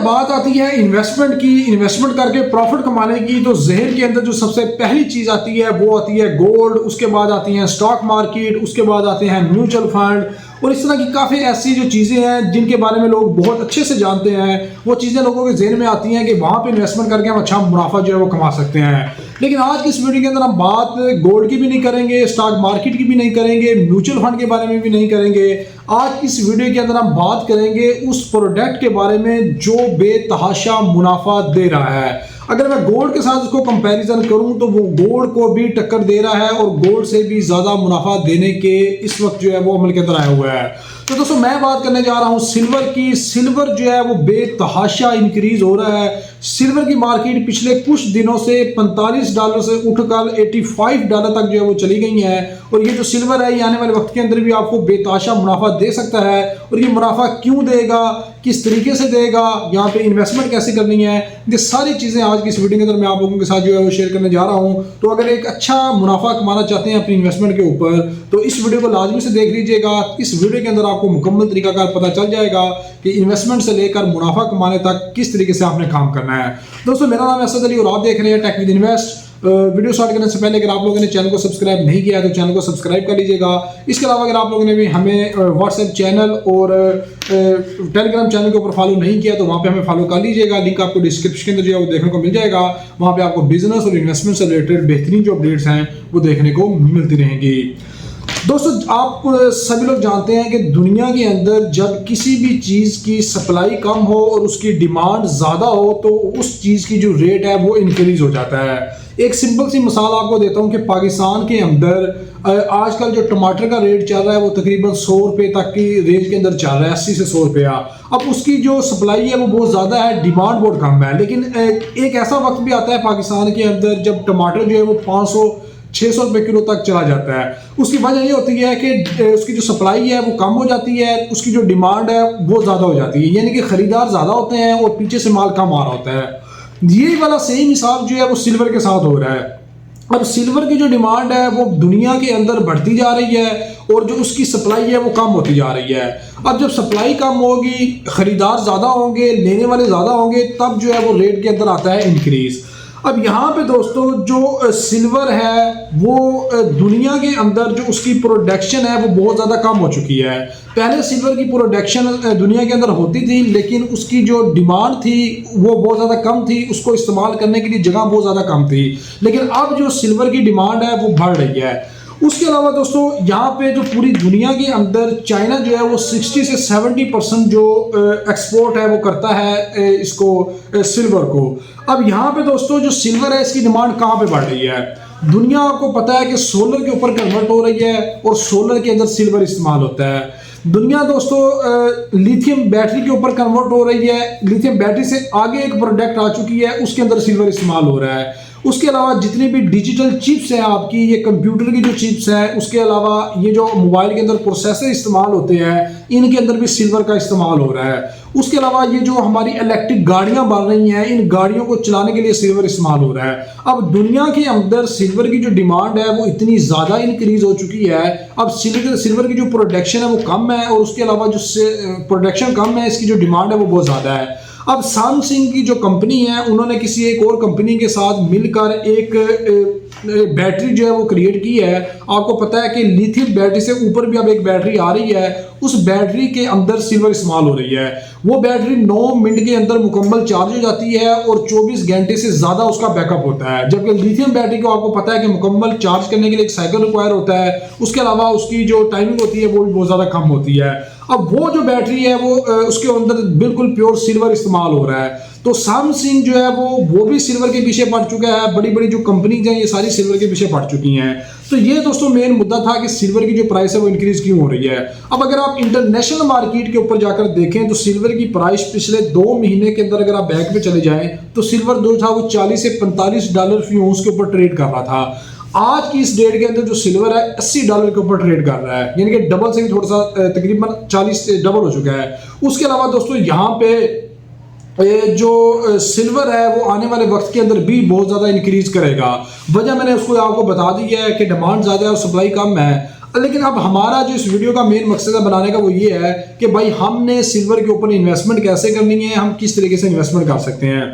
बात आती है इन्वेस्टमेंट की, इन्वेस्टमेंट करके प्रॉफिट कमाने की, तो जहन के अंदर जो सबसे पहली चीज आती है वो आती है गोल्ड, उसके बाद आती है स्टॉक मार्केट, उसके बाद आते हैं म्यूचुअल फंड और इस तरह की काफ़ी ऐसी जो चीज़ें हैं जिनके बारे में लोग बहुत अच्छे से जानते हैं। वो चीज़ें लोगों के जहन में आती हैं कि वहाँ पे इन्वेस्टमेंट करके हम अच्छा मुनाफा जो है वो कमा सकते हैं। लेकिन आज की इस वीडियो के अंदर हम बात गोल्ड की भी नहीं करेंगे, स्टॉक मार्केट की भी नहीं करेंगे, म्यूचुअल फंड के बारे में भी नहीं करेंगे। आज की इस वीडियो के अंदर हम बात करेंगे उस प्रोडक्ट के बारे में जो बेतहाशा मुनाफा दे रहा है। अगर मैं गोल्ड के साथ उसको कंपैरिजन करूं तो वो गोल्ड को भी टक्कर दे रहा है और गोल्ड से भी ज़्यादा मुनाफा देने के इस वक्त जो है वो अमल के अंदर आया हुआ है। तो दोस्तों मैं बात करने जा रहा हूं सिल्वर की। सिल्वर जो है वो बेतहाशा इंक्रीज हो रहा है। सिल्वर की मार्केट पिछले कुछ दिनों से $45 से उठकर $85 तक जो है वो चली गई है और ये जो सिल्वर है ये आने वाले वक्त के अंदर भी आपको बेतहाशा मुनाफा दे सकता है। और ये मुनाफा क्यों देगा, किस तरीके से देगा, यहाँ पे इन्वेस्टमेंट कैसे करनी है, ये सारी चीज़ें आज की इस वीडियो के अंदर मैं आप लोगों के साथ जो है वो शेयर करने जा रहा हूँ। तो अगर एक अच्छा मुनाफा कमाना चाहते हैं अपनी इन्वेस्टमेंट के ऊपर तो इस वीडियो को लाजमी से देख लीजिएगा। इस वीडियो के अंदर आपको मुकम्मल तरीकाकार पता चल जाएगा कि इन्वेस्टमेंट से लेकर मुनाफा कमाने तक किस तरीके से आपने काम करना है। दोस्तों मेरा नाम है असद अली और आप देख रहे हैं tech with invest. Video start करने से पहले अगर आप लोगों ने चैनल को सब्सक्राइब नहीं किया है तो चैनल को सब्सक्राइब कर लीजिएगा। इसके अलावा अगर आप लोगों ने भी हमें व्हाट्सएप चैनल और टेलीग्राम चैनल के ऊपर फॉलो नहीं किया तो वहाँ पे हमें फॉलो कर लीजिएगा। लिंक आपको डिस्क्रिप्शन के अंदर जो है वो देखने को मिल जाएगा। वहाँ पे आपको बिजनेस और इन्वेस्टमेंट से रिलेटेड बेहतरीन जो अपडेट्स हैं वो देखने को मिलती रहेंगी। दोस्तों आप सभी लोग जानते हैं कि दुनिया के अंदर जब किसी भी चीज़ की सप्लाई कम हो और उसकी डिमांड ज़्यादा हो तो उस चीज़ की जो रेट है वो इंक्रीज हो जाता है। एक सिंपल सी मिसाल आपको देता हूँ कि पाकिस्तान के अंदर आजकल जो टमाटर का रेट चल रहा है वो तकरीबन 100 रुपये तक की रेंज के अंदर चल रहा है, 80 से 100 रुपया। अब उसकी जो सप्लाई है वो बहुत ज़्यादा है, डिमांड बहुत कम है। लेकिन एक ऐसा वक्त भी आता है पाकिस्तान के अंदर जब टमाटर जो है वो 500-600 रुपये किलो तक चला जाता है। उसकी वजह ये होती है कि उसकी जो सप्लाई है वो कम हो जाती है, उसकी जो डिमांड है वो ज़्यादा हो जाती है, यानी कि ख़रीदार ज़्यादा होते हैं और पीछे से माल कम आ रहा होता है। ये वाला सेम हिसाब जो है वो सिल्वर के साथ हो रहा है। अब सिल्वर की जो डिमांड है वो दुनिया के अंदर बढ़ती जा रही है और जो उसकी सप्लाई है वो कम होती जा रही है। अब जब सप्लाई कम होगी, ख़रीदार ज़्यादा होंगे, लेने वाले ज़्यादा होंगे, तब जो है वो रेट के अंदर आता है इंक्रीज़। अब यहाँ पे दोस्तों जो सिल्वर है वो दुनिया के अंदर जो उसकी प्रोडक्शन है वो बहुत ज़्यादा कम हो चुकी है। पहले सिल्वर की प्रोडक्शन दुनिया के अंदर होती थी लेकिन उसकी जो डिमांड थी वो बहुत ज़्यादा कम थी, उसको इस्तेमाल करने के लिए जगह बहुत ज़्यादा कम थी। लेकिन अब जो सिल्वर की डिमांड है वो बढ़ रही है। उसके अलावा दोस्तों यहाँ पे जो पूरी दुनिया के अंदर चाइना जो है वो 60 से 70% जो एक्सपोर्ट है वो करता है इसको सिल्वर को। अब यहाँ पे दोस्तों जो सिल्वर है इसकी डिमांड कहाँ पे बढ़ रही है? दुनिया आपको पता है कि सोलर के ऊपर कन्वर्ट हो रही है और सोलर के अंदर सिल्वर इस्तेमाल होता है। दुनिया दोस्तों लिथियम बैटरी के ऊपर कन्वर्ट हो रही है। लिथियम बैटरी से आगे एक प्रोडक्ट आ चुकी है, उसके अंदर सिल्वर इस्तेमाल हो रहा है। उसके अलावा जितनी भी डिजिटल चिप्स हैं आपकी, ये कंप्यूटर की जो चिप्स हैं, उसके अलावा ये जो मोबाइल के अंदर प्रोसेसर इस्तेमाल होते हैं, इनके अंदर भी सिल्वर का इस्तेमाल हो रहा है। उसके अलावा ये जो हमारी इलेक्ट्रिक गाड़ियां बन रही हैं, इन गाड़ियों को चलाने के लिए सिल्वर इस्तेमाल हो रहा है। अब दुनिया के अंदर सिल्वर की जो डिमांड है वो इतनी ज़्यादा इंक्रीज हो चुकी है। अब सिल्वर की जो प्रोडक्शन है वो कम है और उसके अलावा जो प्रोडक्शन कम है, इसकी जो डिमांड है वो बहुत ज़्यादा है। अब सैमसंग की जो कंपनी है उन्होंने किसी एक और कंपनी के साथ मिलकर एक बैटरी जो है वो क्रिएट की है। आपको पता है कि लिथियम बैटरी से ऊपर भी अब एक बैटरी आ रही है, उस बैटरी के अंदर सिल्वर इस्तेमाल हो रही है। वो बैटरी 9 मिनट के अंदर मुकम्मल चार्ज हो जाती है और 24 घंटे से ज़्यादा उसका बैकअप होता है। जबकि लिथियम बैटरी को आपको पता है कि मुकम्मल चार्ज करने के लिए एक साइकिल रिक्वायर होता है, उसके अलावा उसकी जो टाइमिंग होती है वो भी बहुत ज़्यादा कम होती है। अब वो जो बैटरी है वो उसके अंदर बिल्कुल प्योर सिल्वर इस्तेमाल हो रहा है। तो सैमसंग जो है वो भी सिल्वर के पीछे पड़ चुका है। बड़ी बड़ी जो कंपनीज हैं ये सारी सिल्वर के पीछे पड़ चुकी हैं। तो ये दोस्तों मेन मुद्दा था कि सिल्वर की जो प्राइस है वो इंक्रीज क्यों हो रही है। अब अगर आप इंटरनेशनल मार्केट के ऊपर जाकर देखें तो सिल्वर की प्राइस पिछले 2 महीने के अंदर अगर आप बैक पे चले जाएं तो सिल्वर जो था वो $40 से $45 फी औंस के ऊपर ट्रेड कर रहा था। आज की इस डेट के अंदर जो सिल्वर है $80 के ऊपर ट्रेड कर रहा है, यानी कि डबल से भी थोड़ा सा तकरीबन 40 से डबल हो चुका है। उसके अलावा दोस्तों यहाँ पे जो सिल्वर है वो आने वाले वक्त के अंदर भी बहुत ज़्यादा इंक्रीज करेगा। वजह मैंने उसको आपको बता दी है कि डिमांड ज़्यादा है और सप्लाई कम है। लेकिन अब हमारा जो इस वीडियो का मेन मकसद है बनाने का वो ये है कि भाई हमने सिल्वर के ऊपर इन्वेस्टमेंट कैसे करनी है, हम किस तरीके से इन्वेस्टमेंट कर सकते हैं।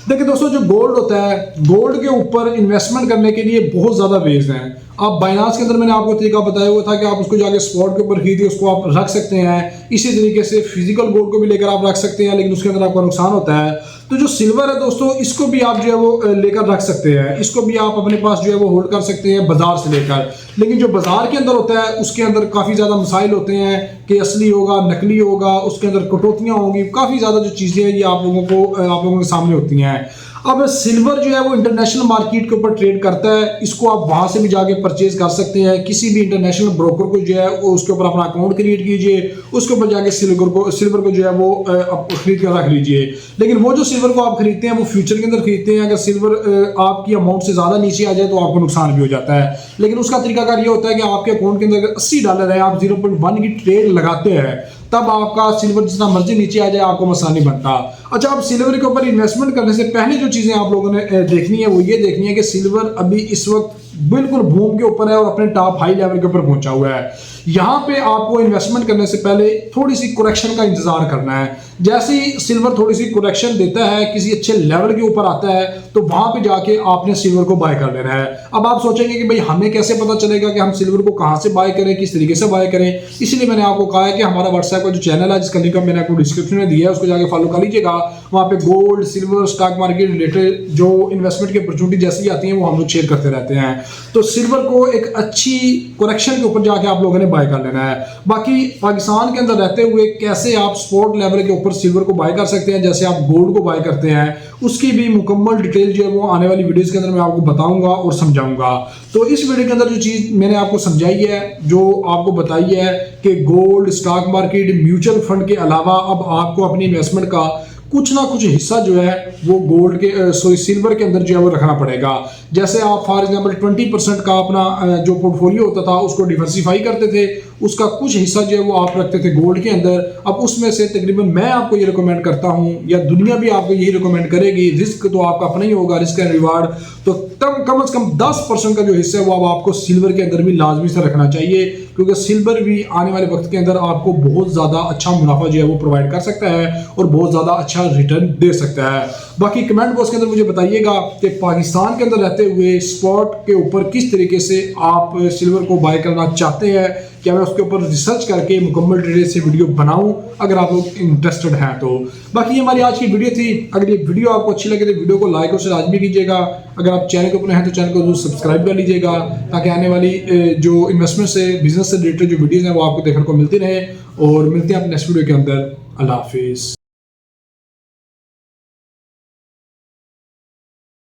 देखिए दोस्तों, जो गोल्ड होता है, गोल्ड के ऊपर इन्वेस्टमेंट करने के लिए बहुत ज़्यादा वेज हैं। आप बाइनांस के अंदर मैंने आपको तरीका बताया हुआ था कि आप उसको जाके स्पॉट के ऊपर खरीदिए, उसको आप रख सकते हैं। इसी तरीके से फिजिकल गोल्ड को भी लेकर आप रख सकते हैं, लेकिन उसके अंदर आपका नुकसान होता है। तो जो सिल्वर है दोस्तों, इसको भी आप जो है वो लेकर रख सकते हैं, इसको भी आप अपने पास जो है वो होल्ड कर सकते हैं बाजार से लेकर। लेकिन जो बाजार के अंदर होता है उसके अंदर काफ़ी ज़्यादा मसाइल होते हैं कि असली होगा, नकली होगा, उसके अंदर कटौतियाँ होंगी, काफ़ी ज़्यादा जो चीज़ें हैं ये आप लोगों के सामने होती हैं। अब सिल्वर जो है वो इंटरनेशनल मार्केट के ऊपर ट्रेड करता है, इसको आप वहाँ से भी जाके परचेज कर सकते हैं। किसी भी इंटरनेशनल ब्रोकर को जो है वो उसके ऊपर अपना अकाउंट क्रिएट कीजिए, उसके ऊपर जाके सिल्वर को जो है वो खरीद कर रख लीजिए। लेकिन वो जो सिल्वर को आप खरीदते हैं वो फ्यूचर के अंदर खरीदते हैं। अगर सिल्वर आपकी अमाउंट से ज़्यादा नीचे आ जाए तो आपको नुकसान भी हो जाता है। लेकिन उसका तरीकाकार ये होता है कि आपके अकाउंट के अंदर $80 है, आप 0.1 की ट्रेड लगाते हैं, तब आपका सिल्वर जितना मर्जी नीचे आ जाए आपको मसला नहीं बनता। अच्छा, अब सिल्वर के ऊपर इन्वेस्टमेंट करने से पहले जो चीज़ें आप लोगों ने देखनी है वो ये देखनी है कि सिल्वर अभी इस वक्त बिल्कुल बूम के ऊपर है और अपने टॉप हाई लेवल के ऊपर पहुंचा हुआ है। यहाँ पे आपको इन्वेस्टमेंट करने से पहले थोड़ी सी करेक्शन का इंतजार करना है। जैसे ही सिल्वर थोड़ी सी करेक्शन देता है, किसी अच्छे लेवल के ऊपर आता है, तो वहां पे जाके आपने सिल्वर को बाय कर लेना है। अब आप सोचेंगे कि भाई हमें कैसे पता चलेगा कि हम सिल्वर को कहाँ से बाय करें, किस तरीके से बाय करें। इसलिए मैंने आपको कहा है कि हमारा व्हाट्सएप का जो चैनल है जिसका लिंक मैंने आपको डिस्क्रिप्शन में दिया है, उसको जाके फॉलो कर लीजिएगा। वहाँ पे gold, silver, stock market related जो इन्वेस्टमेंट की अपॉर्चुनिटी जैसी आती है वो हम लोग शेयर करते रहते हैं। तो सिल्वर को एक अच्छी करेक्शन के ऊपर जाके आप लोगों ने बाय कर लेना है। बाकी पाकिस्तान के अंदर रहते हुए कैसे आप स्पॉट लेवल के ऊपर सिल्वर को बाय कर सकते हैं, जैसे आप गोल्ड को बाय करते हैं, उसकी भी मुकम्मल डिटेल जो है वो आने वाली वीडियोस के अंदर मैं आपको बताऊंगा और समझाऊंगा। तो इस वीडियो के अंदर जो चीज़ मैंने आपको समझाई है, जो आपको बताई है कि gold, stock market, mutual fund के अलावा अब आपको अपनी इन्वेस्टमेंट का कुछ ना कुछ हिस्सा जो है वो गोल्ड के सिल्वर के अंदर जो है वो रखना पड़ेगा। जैसे आप फॉर एग्जांपल 20% का अपना जो पोर्टफोलियो होता था उसको डिवर्सिफाई करते थे, उसका कुछ हिस्सा जो है वो आप रखते थे गोल्ड के अंदर। अब उसमें से तकरीबन मैं आपको ये रिकमेंड करता हूँ, या दुनिया भी आपको यही रिकमेंड करेगी, रिस्क तो आपका अपना ही होगा, रिस्क एंड रिवार्ड, तो कम से कम 10% का जो हिस्सा है वो अब आपको सिल्वर के अंदर भी लाजमी से रखना चाहिए, क्योंकि सिल्वर भी आने वाले वक्त के अंदर आपको बहुत ज़्यादा अच्छा मुनाफा जो है वो प्रोवाइड कर सकता है और बहुत ज़्यादा अच्छा रिटर्न दे सकता है। बाकी कमेंट बॉक्स के अंदर मुझे बताइएगा कि पाकिस्तान के अंदर रहते हुए स्पॉट के ऊपर किस तरीके से आप सिल्वर को बाय करना चाहते हैं। क्या मैं उसके ऊपर रिसर्च करके मुकम्मल डिटेल से वीडियो बनाऊं, अगर आप लोग इंटरेस्टेड हैं तो। बाकी ये हमारी आज की वीडियो थी। अगर ये वीडियो आपको अच्छी लगे तो वीडियो को लाइक और शेयर लाजमी कीजिएगा। अगर आप चैनल के ऊपर हैं तो चैनल को जरूर सब्सक्राइब कर लीजिएगा, ताकि आने वाली जो इन्वेस्टमेंट से, बिजनेस से रिलेटेड जो वीडियोज़ हैं वो आपको देखने को मिलती रहे। और मिलते हैं अपने नेक्स्ट वीडियो के अंदर। अल्लाह हाफिज़।